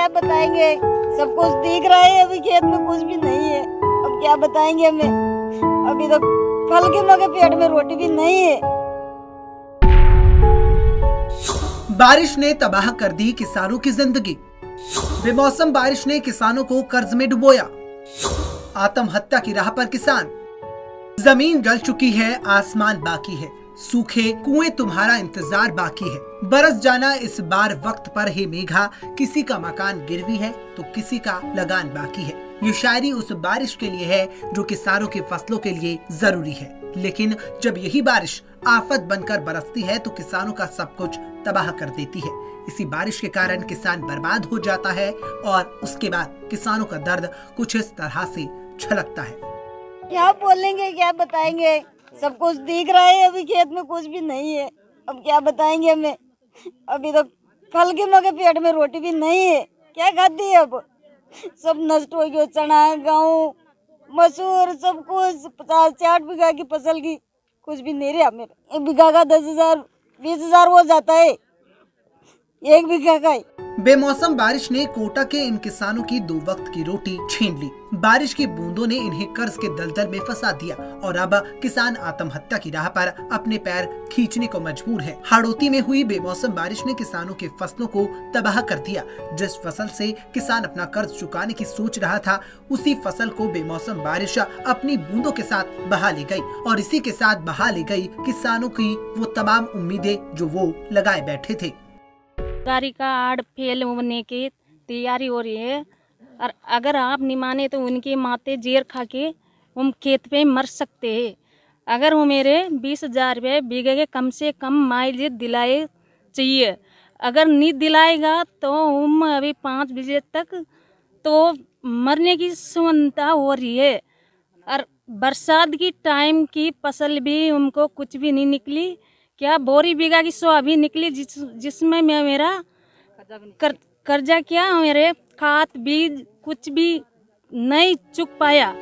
क्या बताएंगे, सब कुछ दिख रहा है, अभी खेत में कुछ भी नहीं है। अब क्या बताएंगे हमें, अभी तो फल के मगे पेट में रोटी भी नहीं है। बारिश ने तबाह कर दी किसानों की जिंदगी। बेमौसम बारिश ने किसानों को कर्ज में डुबोया। आत्महत्या की राह पर किसान। जमीन जल चुकी है, आसमान बाकी है, सूखे कुएं तुम्हारा इंतजार बाकी है। बरस जाना इस बार वक्त पर ही मेघा, किसी का मकान गिरवी है तो किसी का लगान बाकी है। ये शायरी उस बारिश के लिए है जो किसानों की फसलों के लिए जरूरी है, लेकिन जब यही बारिश आफत बनकर बरसती है तो किसानों का सब कुछ तबाह कर देती है। इसी बारिश के कारण किसान बर्बाद हो जाता है और उसके बाद किसानों का दर्द कुछ इस तरह से छलकता है। क्या बोलेंगे, क्या बताएंगे, सब कुछ दिख रहा है, अभी खेत में कुछ भी नहीं है। अब क्या बताएंगे हमें, अभी तो फल के मगे पेट में रोटी भी नहीं है। क्या खाती है, अब सब नष्ट हो गया। चना, गेहूँ, मसूर, सब कुछ 50-60 बीघा की फसल की कुछ भी नहीं रहा मेरा। 1 बीघा का 10,000 20,000 हो जाता है, 1 बीघा का ही। बेमौसम बारिश ने कोटा के इन किसानों की 2 वक्त की रोटी छीन ली। बारिश की बूंदों ने इन्हें कर्ज के दलदल में फंसा दिया और अब किसान आत्महत्या की राह पर अपने पैर खींचने को मजबूर है। हाड़ौती में हुई बेमौसम बारिश ने किसानों के फसलों को तबाह कर दिया। जिस फसल से किसान अपना कर्ज चुकाने की सोच रहा था, उसी फसल को बेमौसम बारिश अपनी बूंदों के साथ बहा ले गई और इसी के साथ बहा ले गई किसानों की वो तमाम उम्मीदें जो वो लगाए बैठे थे। गाड़ी का आड़ फेल होने की तैयारी हो रही है और अगर आप नहीं माने तो उनके माते जेर खा के हम खेत पे मर सकते हैं। अगर वो मेरे 20,000 रुपये बीघे के कम से कम माइलेज दिलाए चाहिए। अगर नहीं दिलाएगा तो हम अभी 5 बजे तक तो मरने की संभावना हो रही है। और बरसात की टाइम की फसल भी उनको कुछ भी नहीं निकली। क्या बोरी बीघा की सोयाबीन निकली जिसमें मैं मेरा कर्जा क्या मेरे खाद बीज कुछ भी नहीं चुक पाया।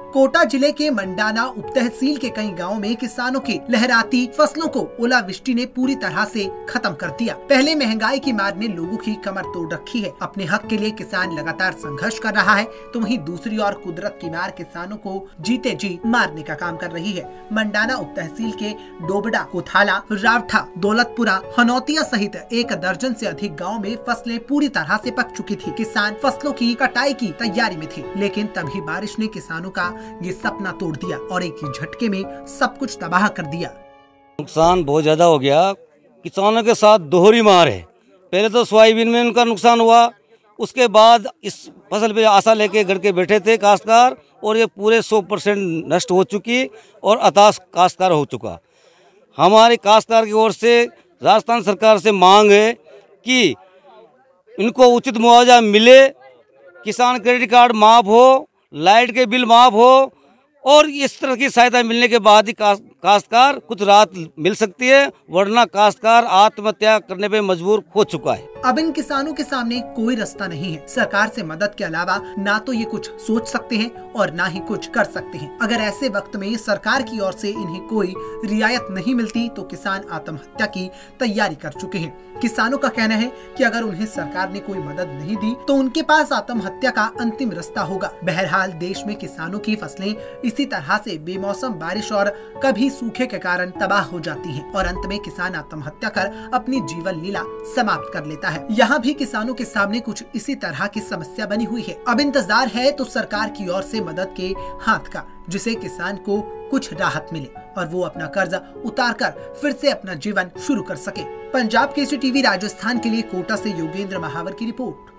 कोटा जिले के मंडाना उप तहसील के कई गांवों में किसानों की लहराती फसलों को ओलावृष्टि ने पूरी तरह से खत्म कर दिया। पहले महंगाई की मार ने लोगों की कमर तोड़ रखी है। अपने हक के लिए किसान लगातार संघर्ष कर रहा है, तो वहीं दूसरी ओर कुदरत की मार किसानों को जीते जी मारने का काम कर रही है। मंडाना उप तहसील के डोबडा, कोथाला, रावठा, दौलतपुरा, हनौतिया सहित 1 दर्जन से अधिक गाँव में फसलें पूरी तरह से पक चुकी थी। किसान फसलों की कटाई की तैयारी में थे, लेकिन तभी बारिश ने किसानों का ये सपना तोड़ दिया और एक ही झटके में सब कुछ तबाह कर दिया। नुकसान बहुत ज्यादा हो गया। किसानों के साथ दोहरी मार है। पहले तो सोयाबीन में उनका नुकसान हुआ, उसके बाद इस फसल पे आशा लेके गड़ के बैठे थे काश्तकार और ये पूरे 100% नष्ट हो चुकी और हताश काश्तकार हो चुका। हमारे काश्तकार की ओर से राजस्थान सरकार से मांग है कि इनको उचित मुआवजा मिले, किसान क्रेडिट कार्ड माफ हो, लाइट के बिल माफ हो और इस तरह की सहायता मिलने के बाद ही काश्तकार कुछ राहत मिल सकती है, वरना काश्तकार आत्महत्या करने पे मजबूर हो चुका है। अब इन किसानों के सामने कोई रास्ता नहीं है। सरकार से मदद के अलावा ना तो ये कुछ सोच सकते हैं और ना ही कुछ कर सकते हैं। अगर ऐसे वक्त में सरकार की ओर से इन्हें कोई रियायत नहीं मिलती तो किसान आत्महत्या की तैयारी कर चुके हैं। किसानों का कहना है कि अगर उन्हें सरकार ने कोई मदद नहीं दी तो उनके पास आत्महत्या का अंतिम रास्ता होगा। बहरहाल देश में किसानों की फसलें इसी तरह से बेमौसम बारिश और कभी सूखे के कारण तबाह हो जाती हैं और अंत में किसान आत्महत्या कर अपनी जीवन लीला समाप्त कर लेता है। यहाँ भी किसानों के सामने कुछ इसी तरह की समस्या बनी हुई है। अब इंतजार है तो सरकार की ओर से मदद के हाथ का, जिसे किसान को कुछ राहत मिले और वो अपना कर्ज उतारकर फिर से अपना जीवन शुरू कर सके। पंजाब केसरी टीवी राजस्थान के लिए कोटा से योगेंद्र महावर की रिपोर्ट।